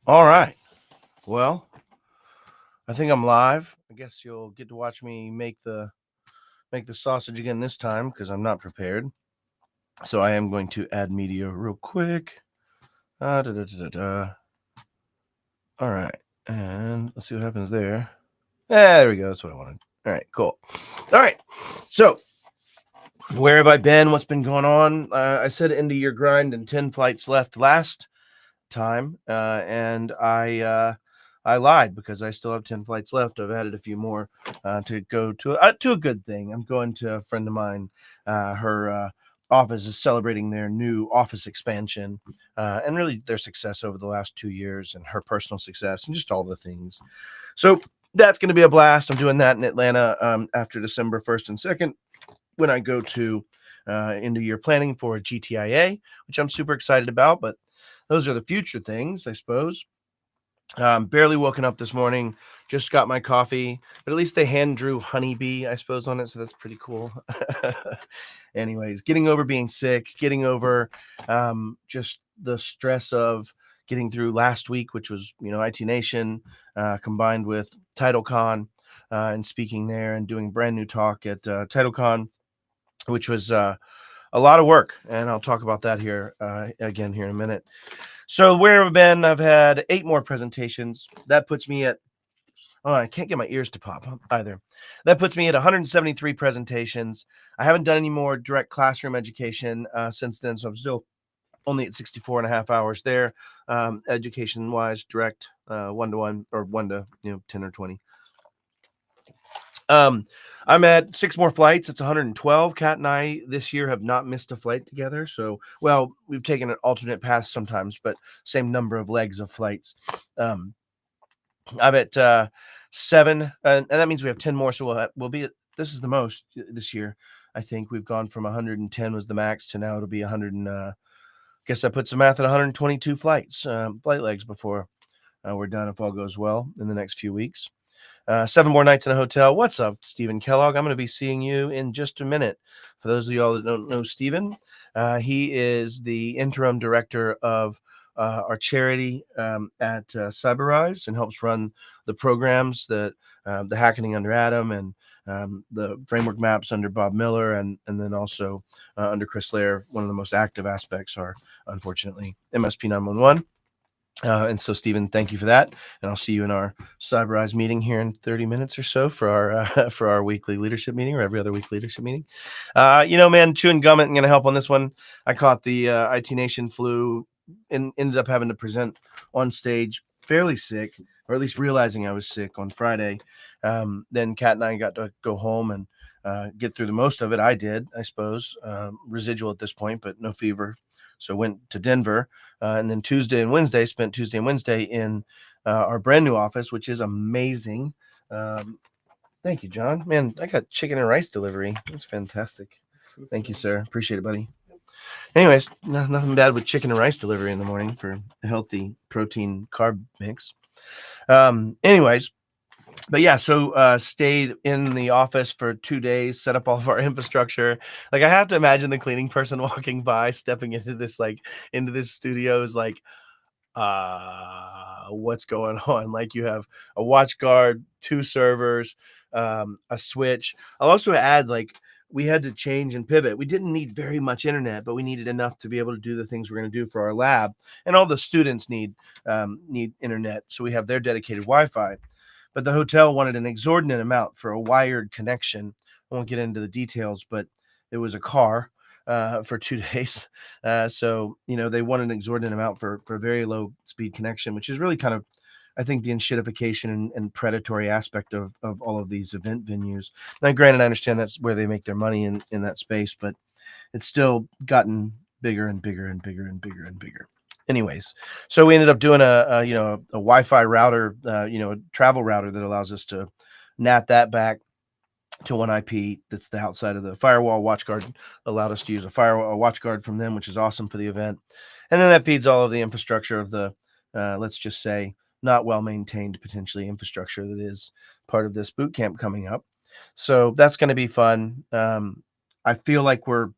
All right. Well, I think I'm live. I guess you'll get to watch me make the sausage again this time because I'm not prepared. So I am going to add media real quick. Da, da, da, da, da. All right, and let's see what happens there. There we go. That's what I wanted. All right, cool. All right. So where have I been? What's been going on? I said end of year grind and 10 flights left last time, and I lied because I still have 10 flights left. I've added a few more to go to a good thing. I'm going to a friend of mine. Her office is celebrating their new office expansion and really their success over the last 2 years and her personal success and just all the things. So that's going to be a blast. I'm doing that in Atlanta after December 1st and 2nd when I go to into year planning for GTIA, which I'm super excited about. But those are the future things, I suppose. Barely woken up this morning, just got my coffee, but at least they hand drew honeybee, I suppose, on it. So that's pretty cool. Anyways, getting over being sick, getting over just the stress of getting through last week, which was, IT Nation combined with TitleCon and speaking there and doing brand new talk at TitleCon, which was a lot of work. And I'll talk about that here again here in a minute. So where have I been? I've had 8 more presentations. That puts me at I can't get my ears to pop either. That puts me at 173 presentations. I haven't done any more direct classroom education since then, so I'm still only at 64 and a half hours there, education wise, direct one-to-one or 1 to 10 or 20. I'm at 6 more flights. It's 112. Kat and I this year have not missed a flight together. So, well, we've taken an alternate path sometimes, but same number of legs of flights. I'm at 7, and that means we have 10 more. So we'll be at, this is the most this year. I think we've gone from 110 was the max to now it'll be 100. And guess I put some math at 122 flight legs before we're done if all goes well in the next few weeks. 7 more nights in a hotel. What's up, Stephen Kellogg? I'm going to be seeing you in just a minute. For those of y'all that don't know Stephen, he is the interim director of our charity at Cyberrise and helps run the programs that the Hackening under Adam and the framework maps under Bob Miller and then also under Chris Lair. One of the most active aspects are, unfortunately, MSP 911. And so, Stephen, thank you for that. And I'll see you in our Cyberrise meeting here in 30 minutes or so for our for our weekly leadership meeting or every other week leadership meeting. Man, chewing gum isn't going to help on this one. I caught the IT Nation flu and ended up having to present on stage fairly sick, or at least realizing I was sick on Friday. Then Kat and I got to go home and get through the most of it. I did, I suppose, residual at this point, but no fever. So went to Denver, and then spent Tuesday and Wednesday in our brand new office, which is amazing. Thank you, John. Man, I got chicken and rice delivery. That's fantastic. Thank you, sir. Appreciate it, buddy. Anyways, nothing bad with chicken and rice delivery in the morning for a healthy protein carb mix. Anyways, but yeah, so stayed in the office for 2 days, set up all of our infrastructure. Like I have to imagine the cleaning person walking by, stepping into this studio is like, what's going on? Like you have a watch guard, 2 servers, a switch. I'll also add we had to change and pivot. We didn't need very much internet, but we needed enough to be able to do the things we're going to do for our lab. And all the students need internet, so we have their dedicated Wi-Fi. But the hotel wanted an exorbitant amount for a wired connection. I won't get into the details, but it was a car for 2 days. So, they want an exorbitant amount for a very low speed connection, which is really kind of, I think, the enshittification and predatory aspect of all of these event venues. Now, granted, I understand that's where they make their money in that space, but it's still gotten bigger and bigger and bigger and bigger and bigger. Anyways, so we ended up doing a Wi-Fi router, a travel router that allows us to NAT that back to one IP that's the outside of the firewall. WatchGuard allowed us to use a WatchGuard from them, which is awesome for the event. And then that feeds all of the infrastructure of the, let's just say, not well-maintained, potentially, infrastructure that is part of this boot camp coming up. So that's going to be fun. I feel like we're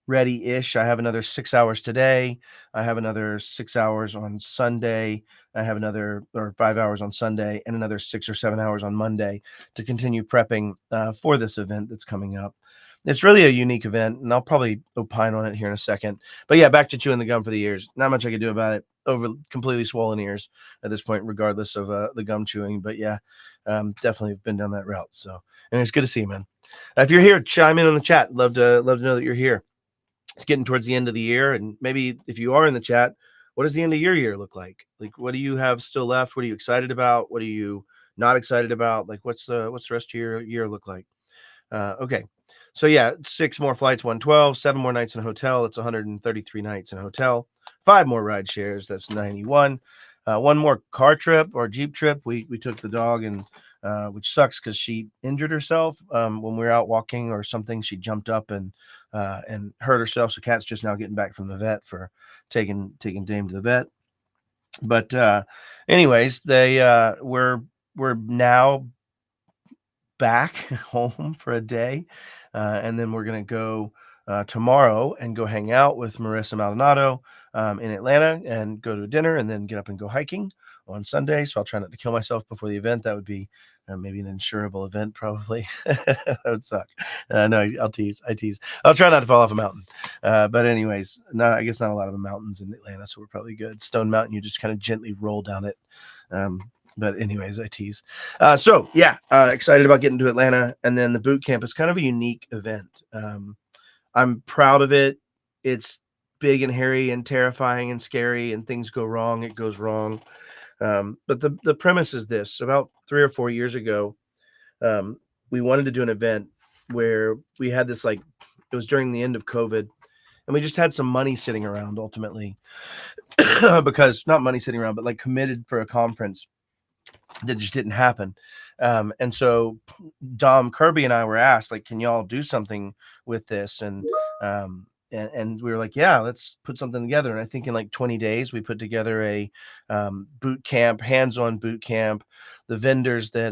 ready-ish. I have another 6 hours today. I have another 6 hours on Sunday. I have another or 5 hours on Sunday and another 6 or 7 hours on Monday to continue prepping for this event that's coming up. It's really a unique event, and I'll probably opine on it here in a second. But yeah, back to chewing the gum for the ears. Not much I could do about it. Over completely swollen ears at this point, regardless of the gum chewing. But yeah, definitely have been down that route. So, and it's good to see you, man. If you're here, chime in on the chat. Love to know that you're here. It's getting towards the end of the year, and maybe if you are in the chat, what does the end of your year look like? Like, what do you have still left? What are you excited about? What are you not excited about? Like, what's the rest of your year look like? Okay. So yeah, 6 more flights, 112, 7 more nights in a hotel. That's 133 nights in a hotel. 5 more ride shares. That's 91. One more car trip or Jeep trip. We took the dog and which sucks because she injured herself when we were out walking or something. She jumped up and hurt herself. So Kat's just now getting back from the vet for taking Dame to the vet. But anyways, we're now back home for a day, and then we're gonna go tomorrow and go hang out with Marissa Maldonado in Atlanta and go to dinner and then get up and go hiking on Sunday. So I'll try not to kill myself before the event. That would be maybe an insurable event, probably. That would suck. No, I'll tease. I tease. I'll try not to fall off a mountain. But anyways, I guess not a lot of mountains in Atlanta, so we're probably good. Stone Mountain, you just kind of gently roll down it. But anyways, I tease. So yeah, excited about getting to Atlanta, and then the boot camp is kind of a unique event. I'm proud of it. It's big and hairy and terrifying and scary, and things go wrong. It goes wrong. But the premise is this: about 3 or 4 years ago, we wanted to do an event where we had this it was during the end of COVID, and we just had some money sitting around ultimately, because not money sitting around, but like committed for a conference that just didn't happen. And so Dom Kirby and I were asked, like, can y'all do something with this? And we were like, yeah, let's put something together. And I think in like 20 days, we put together a boot camp, hands-on boot camp. The vendors that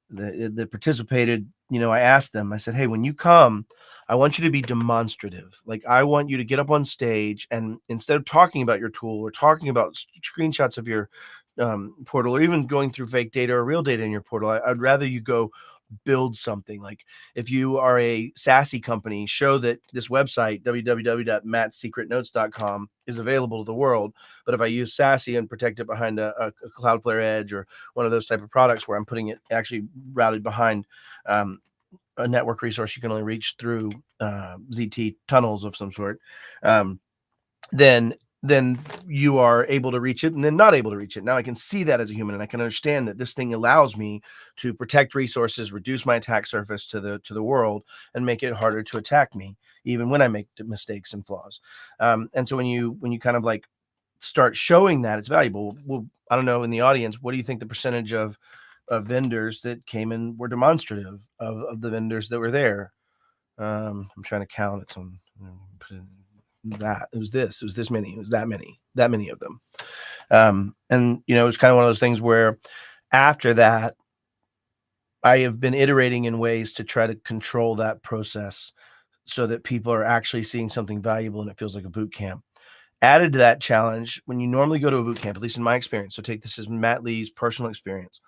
that participated, I asked them, I said, hey, when you come, I want you to be demonstrative. Like, I want you to get up on stage and instead of talking about your tool or talking about screenshots of your portal or even going through fake data or real data in your portal, I'd rather you go build something. Like, if you are a SASE company, show that this website, www.mattsecretnotes.com, is available to the world. But if I use SASE and protect it behind a Cloudflare Edge or one of those type of products where I'm putting it actually routed behind a network resource you can only reach through ZT tunnels of some sort, then you are able to reach it and then not able to reach it. Now I can see that as a human, and I can understand that this thing allows me to protect resources, reduce my attack surface to the world, and make it harder to attack me, even when I make mistakes and flaws. And so when you kind of like start showing that, it's valuable. Well, I don't know, in the audience, what do you think the percentage of vendors that came in were demonstrative of the vendors that were there? I'm trying to count it. So put it that it was this many, it was that many of them. And it was kind of one of those things where after that, I have been iterating in ways to try to control that process so that people are actually seeing something valuable and it feels like a boot camp. Added to that challenge, when you normally go to a boot camp, at least in my experience, so take this as Matt Lee's personal experience.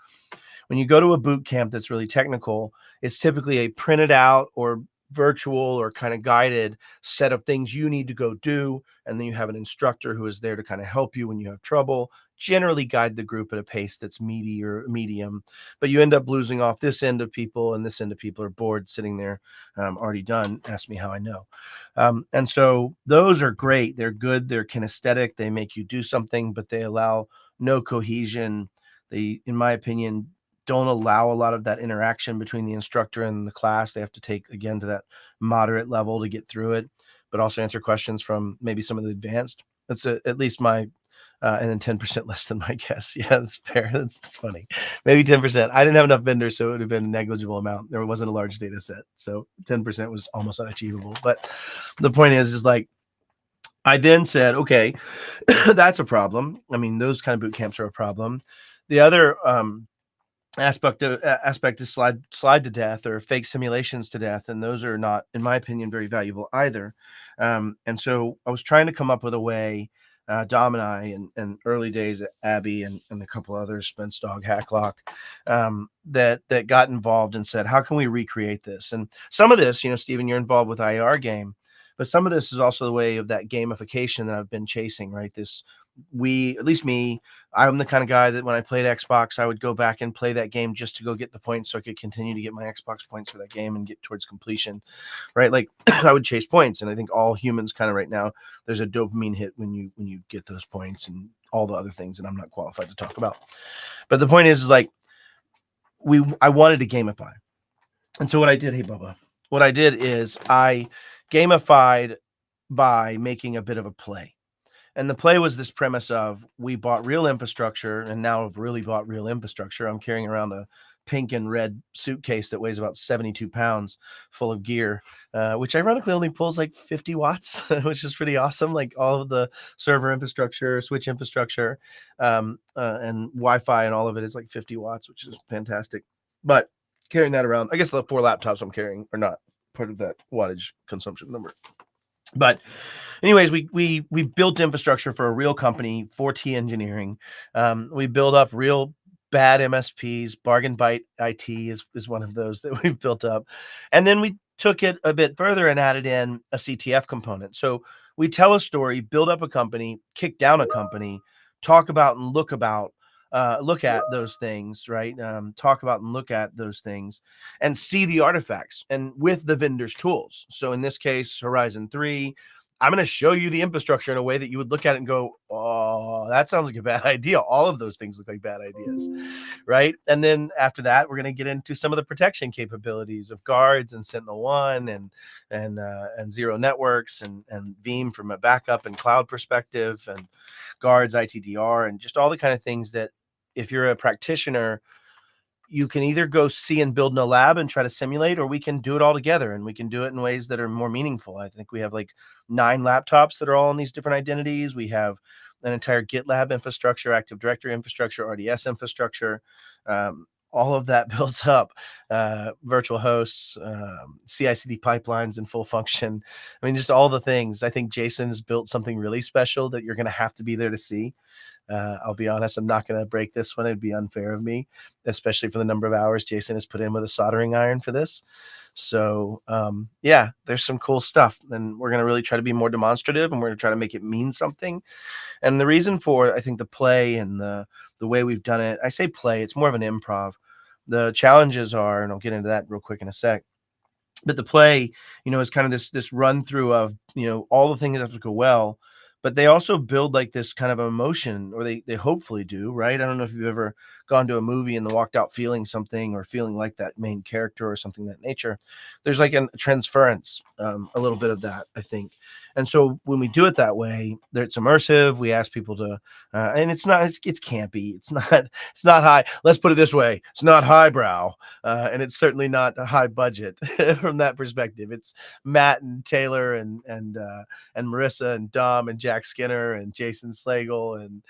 When you go to a boot camp that's really technical, it's typically a printed out or virtual or kind of guided set of things you need to go do. And then you have an instructor who is there to kind of help you when you have trouble, generally guide the group at a pace that's meaty or medium. But you end up losing off this end of people, and this end of people are bored sitting there, already done. Ask me how I know. And so those are great. They're good. They're kinesthetic. They make you do something, but they allow no cohesion. They, in my opinion, don't allow a lot of that interaction between the instructor and the class. They have to take, again, to that moderate level to get through it, but also answer questions from maybe some of the advanced. That's at least my, and then 10% less than my guess. Yeah, that's fair. That's funny. Maybe 10%. I didn't have enough vendors, so it would have been a negligible amount. There wasn't a large data set. So 10% was almost unachievable. But the point is like, I then said, okay, that's a problem. I mean, those kind of boot camps are a problem. The other, aspect is slide to death or fake simulations to death, and those are not, in my opinion, very valuable either. And so I was trying to come up with a way. Dom and I, and early days at Abby and a couple others, Spence Dog, Hacklock, that got involved and said, how can we recreate this? And some of this, Stephen, you're involved with IR game, but some of this is also the way of that gamification that I've been chasing, right? At least me, I'm the kind of guy that when I played Xbox, I would go back and play that game just to go get the points so I could continue to get my Xbox points for that game and get towards completion, right? Like I would chase points, and I think all humans kind of right now, there's a dopamine hit when you get those points and all the other things that I'm not qualified to talk about. But the point is like I wanted to gamify. And so what I did, hey Bubba, what I did is I gamified by making a bit of a play. And the play was this premise of we bought real infrastructure and now have really bought real infrastructure. I'm carrying around a pink and red suitcase that weighs about 72 pounds full of gear, which ironically only pulls like 50 watts, which is pretty awesome. Like all of the server infrastructure, switch infrastructure, and Wi-Fi and all of it is like 50 watts, which is fantastic. But carrying that around, I guess the 4 laptops I'm carrying are not part of that wattage consumption number. But anyways, we built infrastructure for a real company, 4T Engineering. We build up real bad MSPs. Bargain Byte IT is one of those that we've built up, and then we took it a bit further and added in a CTF component. So we tell a story, build up a company, kick down a company, talk about and look at those things, right? Talk about and look at those things and see the artifacts and with the vendor's tools. So in this case, Horizon 3, I'm going to show you the infrastructure in a way that you would look at it and go, oh, that sounds like a bad idea. All of those things look like bad ideas, right? And then after that, we're going to get into some of the protection capabilities of guards and Sentinel-1 and Zero Networks and Veeam from a backup and cloud perspective, and guards, ITDR, and just all the kind of things that if you're a practitioner, you can either go see and build in a lab and try to simulate, or we can do it all together and we can do it in ways that are more meaningful. I think we have like 9 laptops that are all in these different identities. We have an entire GitLab infrastructure, Active Directory infrastructure, RDS infrastructure, all of that built up, virtual hosts, CI/CD pipelines in full function. I mean, just all the things. I think Jason has built something really special that you're going to have to be there to see. I'll be honest, I'm not going to break this one. It'd be unfair of me, especially for the number of hours Jason has put in with a soldering iron for this. So, yeah, there's some cool stuff. And we're going to really try to be more demonstrative and we're going to try to make it mean something. And the reason for, I think, the play and the way we've done it, I say play, it's more of an improv. The challenges are, and I'll get into that real quick in a sec. But the play, is kind of this run through of, all the things that have to go well, but they also build like this kind of emotion, or they hopefully do, right? I don't know if you've ever gone to a movie and then walked out feeling something or feeling like that main character or something of that nature. There's like a transference, a little bit of that, I think. And so when we do it that way, it's immersive. We ask people to, and it's campy. It's not high. Let's put it this way: it's not highbrow, and it's certainly not a high budget from that perspective. It's Matt and Taylor and Marissa and Dom and Jack Skinner and Jason Slagle and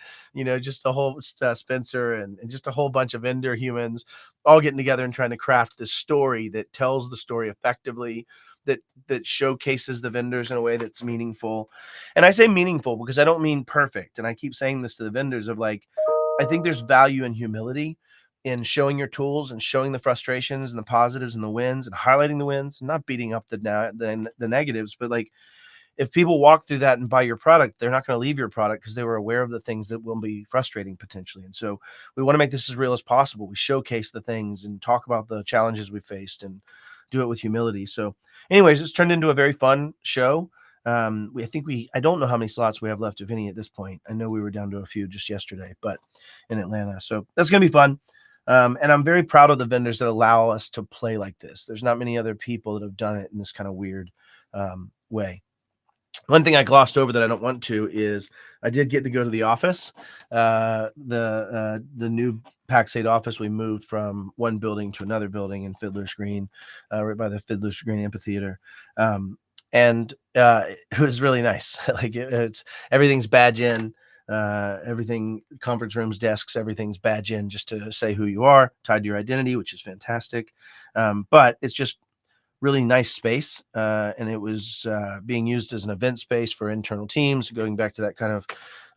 just a whole Spencer and just a whole bunch of vendor humans all getting together and trying to craft this story that tells the story effectively, that showcases the vendors in a way that's meaningful. And I say meaningful because I don't mean perfect. And I keep saying this to the vendors of like, I think there's value in humility in showing your tools and showing the frustrations and the positives and the wins and highlighting the wins, and not beating up the negatives, but like if people walk through that and buy your product, they're not going to leave your product because they were aware of the things that will be frustrating potentially. And so we want to make this as real as possible. We showcase the things and talk about the challenges we faced and do it with humility. So anyways, it's turned into a very fun show. I don't know how many slots we have left, if any, at this point. I know we were down to a few just yesterday, but in Atlanta. So that's going to be fun. And I'm very proud of the vendors that allow us to play like this. There's not many other people that have done it in this kind of weird way. One thing I glossed over that I don't want to is I did get to go to the office. The new Pax8 office, we moved from one building to another building in Fiddler's Green, right by the Fiddler's Green Amphitheater. And it was really nice. Like it's everything's badge in. Everything, conference rooms, desks, everything's badge in just to say who you are, tied to your identity, which is fantastic. But it's just really nice space, and it was being used as an event space for internal teams. Going back to that kind of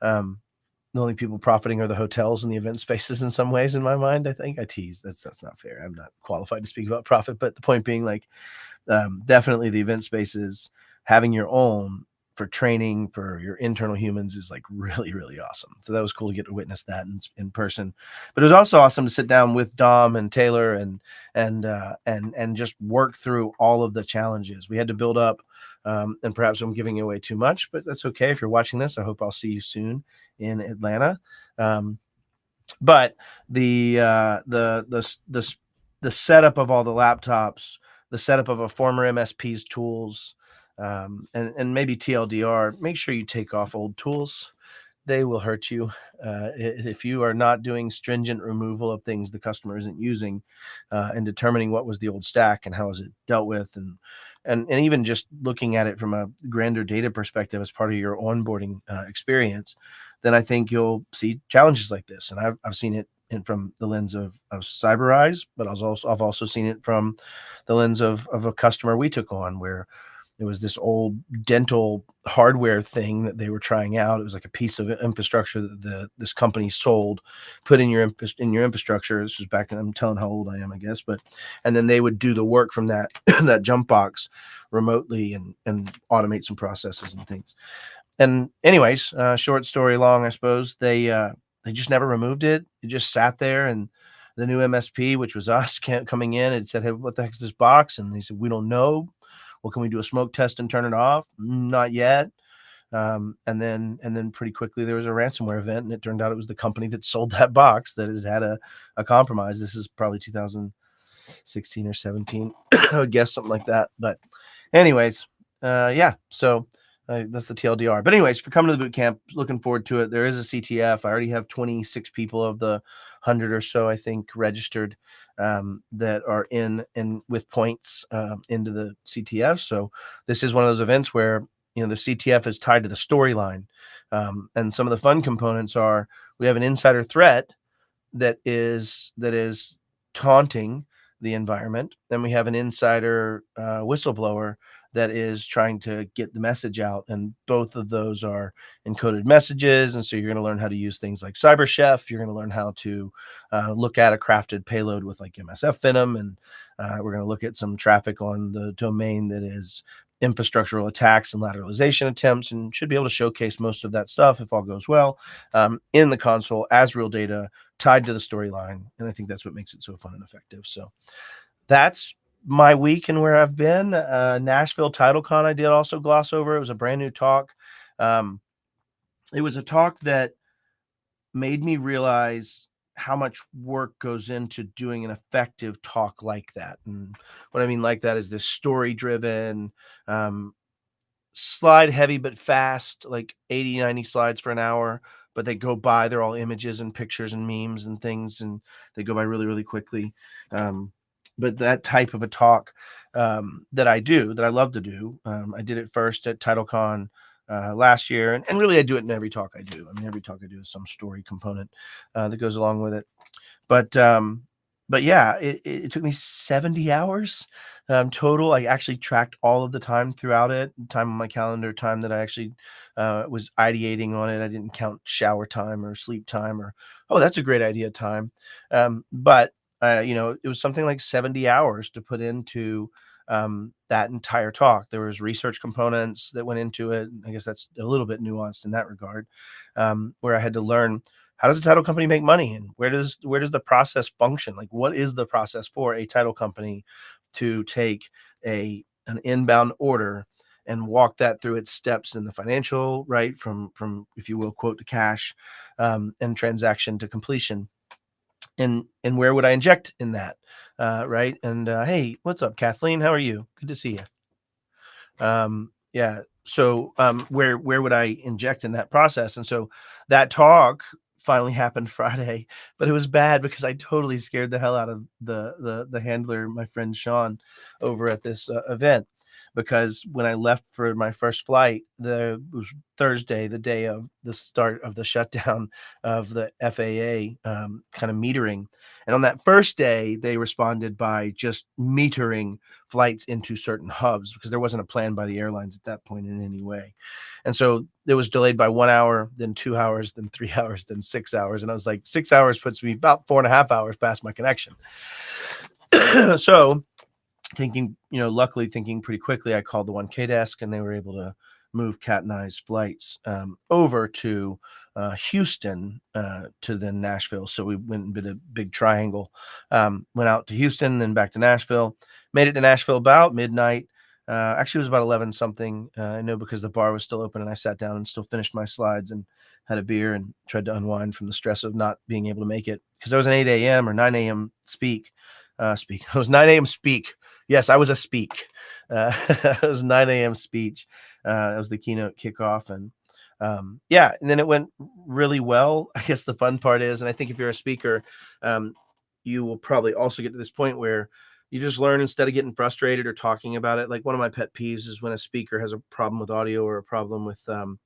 the only people profiting are the hotels and the event spaces in some ways in my mind. I think I tease. That's not fair. I'm not qualified to speak about profit, but the point being, like, definitely the event spaces, having your own for training for your internal humans is like really, really awesome. So that was cool to get to witness that in person. But it was also awesome to sit down with Dom and Taylor and just work through all of the challenges we had to build up. And perhaps I'm giving away too much, but that's okay. If you're watching this, I hope I'll see you soon in Atlanta. But the setup of all the laptops, the setup of a former MSP's tools, and maybe TLDR, make sure you take off old tools. They will hurt you. If you are not doing stringent removal of things the customer isn't using, and determining what was the old stack and how is it dealt with, and even just looking at it from a grander data perspective as part of your onboarding experience, then I think you'll see challenges like this. And I've seen it from the lens of CyberEyes, but I've also seen it from the lens of a customer we took on, where it was this old dental hardware thing that they were trying out. It was like a piece of infrastructure that this company sold, put in your infrastructure. This was back then. I'm telling how old I am, I guess. But and then they would do the work from that that jump box remotely and automate some processes and things. And anyways, short story long, I suppose they just never removed it. It just sat there, and the new MSP, which was us, coming in, and said, "Hey, what the heck is this box?" And they said, "We don't know. Well, can we do a smoke test and turn it off?" Not yet. And then pretty quickly there was a ransomware event, and it turned out it was the company that sold that box that had a compromise. This is probably 2016 or 17, I would guess, something like that. But anyways, yeah. So that's the TLDR. But anyways, for coming to the boot camp, looking forward to it. There is a CTF. I already have 26 people of the 100 or so, I think, registered, that are in with points into the CTF. So this is one of those events where the CTF is tied to the storyline, and some of the fun components are we have an insider threat that is taunting the environment. Then we have an insider whistleblower that is trying to get the message out, and both of those are encoded messages. And so you're going to learn how to use things like CyberChef. You're going to learn how to look at a crafted payload with like MSF Venom, and we're going to look at some traffic on the domain that is infrastructural attacks and lateralization attempts, and should be able to showcase most of that stuff, if all goes well, in the console as real data tied to the storyline. And I think that's what makes it so fun and effective. So that's my week and where I've been. Nashville TitleCon, I did also gloss over. It was a brand new talk. It was a talk that made me realize how much work goes into doing an effective talk like that. And what I mean like that is this story driven, slide heavy but fast, like 80, 90 slides for an hour, but they go by. They're all images and pictures and memes and things, and they go by really, really quickly. But that type of a talk that I love to do, I did it first at TitleCon last year, and really I do it in every talk I do. I mean, every talk I do is some story component that goes along with it. But yeah, it took me 70 hours total. I actually tracked all of the time throughout it, time on my calendar, time that I actually was ideating on it. I didn't count shower time or sleep time or, oh, that's a great idea time. But it was something like 70 hours to put into that entire talk. There was research components that went into it. I guess that's a little bit nuanced in that regard, where I had to learn, how does a title company make money, and where does the process function? Like, what is the process for a title company to take an inbound order and walk that through its steps in the financial, right, from if you will, quote to cash, and transaction to completion, and where would I inject in that, right? And hey, what's up, Kathleen? How are you? Good to see you. Yeah. So where would I inject in that process? And so that talk finally happened Friday, but it was bad because I totally scared the hell out of the handler, my friend Sean, over at this event. because when I left for my first flight, it was Thursday, the day of the start of the shutdown of the FAA kind of metering. And on that first day, they responded by just metering flights into certain hubs because there wasn't a plan by the airlines at that point in any way. And so it was delayed by 1 hour, then 2 hours, then 3 hours, then 6 hours. And I was like, 6 hours puts me about 4.5 hours past my connection. So thinking, luckily thinking pretty quickly, I called the 1K desk and they were able to move Cat and I's flights over to Houston to then Nashville. So we went and did a big triangle, went out to Houston, then back to Nashville, made it to Nashville about midnight. Actually, it was about 11 something. I know because the bar was still open and I sat down and still finished my slides and had a beer and tried to unwind from the stress of not being able to make it because there was an 8 a.m. or 9 a.m. speak. It was 9 a.m. speak. Yes, I was a speak. It was 9 a.m. speech. That was the keynote kickoff. And yeah, and then it went really well. I guess the fun part is, and I think if you're a speaker, you will probably also get to this point where you just learn instead of getting frustrated or talking about it. Like one of my pet peeves is when a speaker has a problem with audio or a problem with the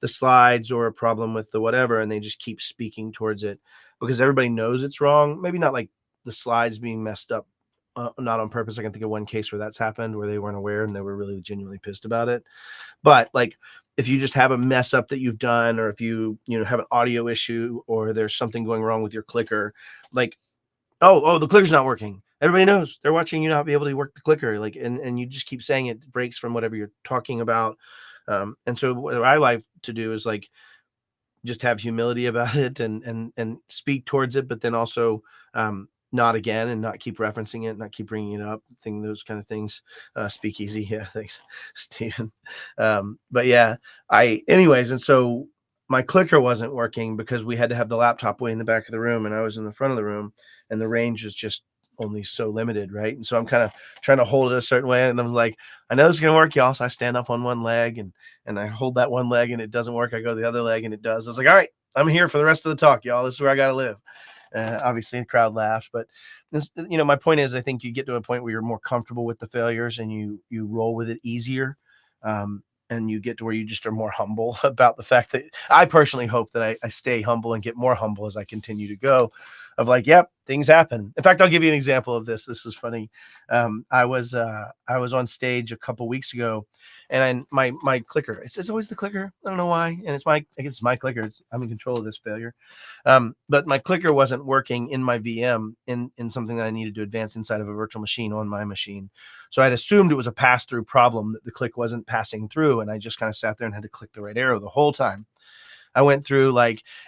slides or a problem with the whatever, and they just keep speaking towards it because everybody knows it's wrong. Maybe not like the slides being messed up, not on purpose. I can think of one case where that's happened where they weren't aware and they were really genuinely pissed about it. But like if you just have a mess up that you've done, or if you have an audio issue or there's something going wrong with your clicker, like, oh, the clicker's not working. Everybody knows they're watching you not be able to work the clicker. Like, and you just keep saying it breaks from whatever you're talking about. And so what I like to do is like just have humility about it and speak towards it, but then also not again and not keep referencing it, not keep bringing it up, those kind of things. Speak easy, yeah, thanks, Stephen. But yeah, anyways, and so my clicker wasn't working because we had to have the laptop way in the back of the room, and I was in the front of the room, and the range is just only so limited, right? And so I'm kind of trying to hold it a certain way, and I was like, I know this is gonna work, y'all. So I stand up on one leg and I hold that one leg and it doesn't work. I go to the other leg and it does. I was like, all right, I'm here for the rest of the talk, y'all. This is where I got to live. Obviously, the crowd laughs, but this, my point is, I think you get to a point where you're more comfortable with the failures and you roll with it easier. And you get to where you just are more humble about the fact that I personally hope that I stay humble and get more humble as I continue to go of like, yep, things happen. In fact, I'll give you an example of this. This is funny. I was on stage a couple weeks ago and my clicker, it's always the clicker. I don't know why. And I guess it's my clicker. I'm in control of this failure. But my clicker wasn't working in my VM in something that I needed to advance inside of a virtual machine on my machine. So I'd assumed it was a pass-through problem that the click wasn't passing through. And I just kind of sat there and had to click the right arrow the whole time. I went through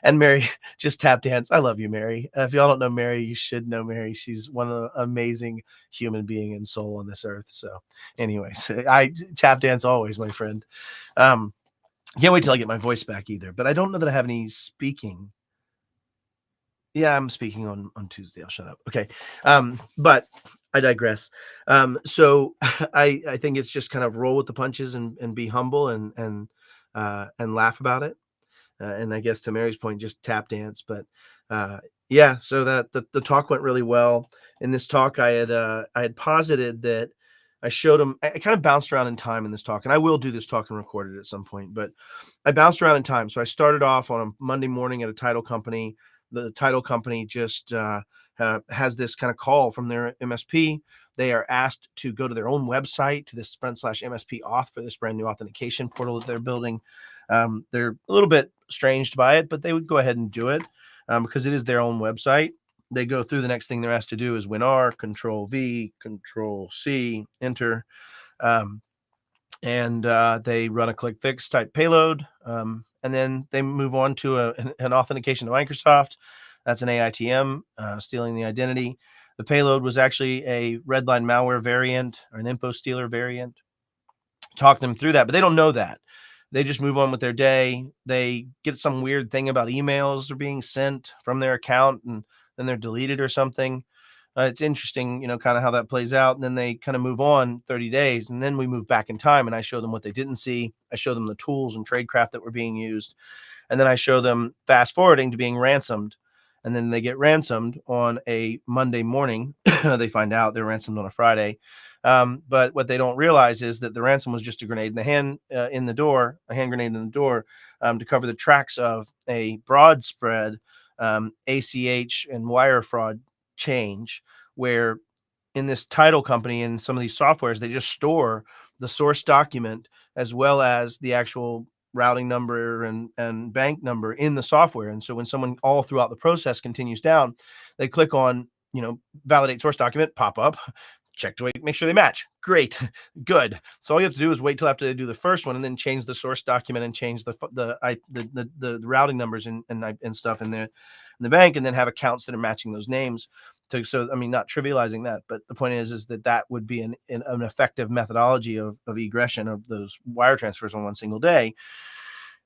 and Mary just tap dance. I love you, Mary. If y'all don't know Mary, you should know Mary. She's one of the amazing human being and soul on this earth. So anyways, I tap dance always, my friend. Can't wait till I get my voice back either, but I don't know that I have any speaking. Yeah, I'm speaking on Tuesday. I'll shut up. Okay. But I digress. So I think it's just kind of roll with the punches and be humble and laugh about it. And I guess to Mary's point, just tap dance. But yeah, so that the talk went really well. In this talk, I had posited that I showed him. I kind of bounced around in time in this talk, and I will do this talk and record it at some point. But I bounced around in time. So I started off on a Monday morning at a title company. The title company just has this kind of call from their MSP. They are asked to go to their own website, to this /MSP auth for this brand new authentication portal that they're building. They're a little bit stranged by it, but they would go ahead and do it because it is their own website. They go through the next thing they're asked to do is WinR, Control V, Control C, Enter. And they run a click fix type payload. And then they move on to an authentication to Microsoft. That's an AITM, stealing the identity. The payload was actually a Redline malware variant or an info stealer variant. Talk them through that, but they don't know that. They just move on with their day. They get some weird thing about emails are being sent from their account and then they're deleted or something. It's interesting, kind of how that plays out. And then they kind of move on 30 days. And then we move back in time and I show them what they didn't see. I show them the tools and tradecraft that were being used. And then I show them fast forwarding to being ransomed. And then they get ransomed on a Monday morning. They find out they're ransomed on a Friday. But what they don't realize is that the ransom was just a grenade in the hand in the door, a hand grenade in the door, to cover the tracks of a broad spread ACH and wire fraud change, where in this title company and some of these softwares, they just store the source document as well as the actual routing number and bank number in the software. And so when someone all throughout the process continues down, they click on, validate source document, pop up, check to wait, make sure they match. Great, good. So all you have to do is wait till after they do the first one, and then change the source document and change the routing numbers and stuff in the bank, and then have accounts that are matching those names. So I mean, not trivializing that, but the point is that would be an effective methodology of egression of those wire transfers on one single day.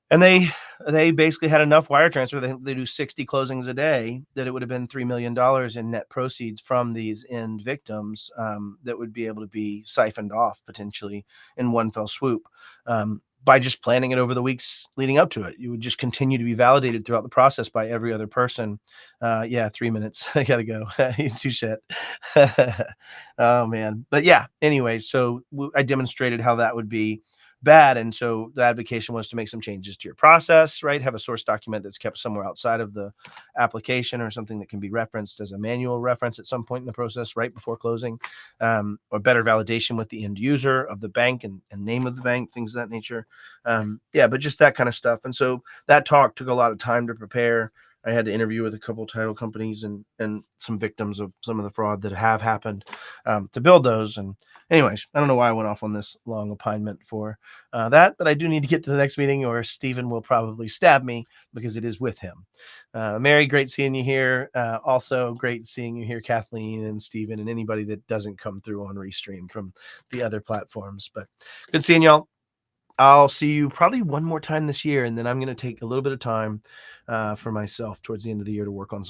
And they basically had enough wire transfer. They do 60 closings a day, that it would have been $3 million in net proceeds from these end victims, that would be able to be siphoned off potentially in one fell swoop, by just planning it over the weeks leading up to it. You would just continue to be validated throughout the process by every other person. Yeah, 3 minutes. I gotta go. Too shit. Oh man, but yeah. Anyway, so I demonstrated how that would be bad. And so the advocation was to make some changes to your process, right? Have a source document that's kept somewhere outside of the application, or something that can be referenced as a manual reference at some point in the process right before closing, or better validation with the end user of the bank and name of the bank, things of that nature. Yeah, but just that kind of stuff. And so that talk took a lot of time to prepare. I had to interview with a couple title companies and some victims of some of the fraud that have happened, to build those. And anyways, I don't know why I went off on this long opinement for that, but I do need to get to the next meeting, or Stephen will probably stab me because it is with him. Mary, great seeing you here. Also, great seeing you here, Kathleen and Stephen, and anybody that doesn't come through on Restream from the other platforms. But good seeing y'all. I'll see you probably one more time this year, and then I'm going to take a little bit of time for myself towards the end of the year to work on some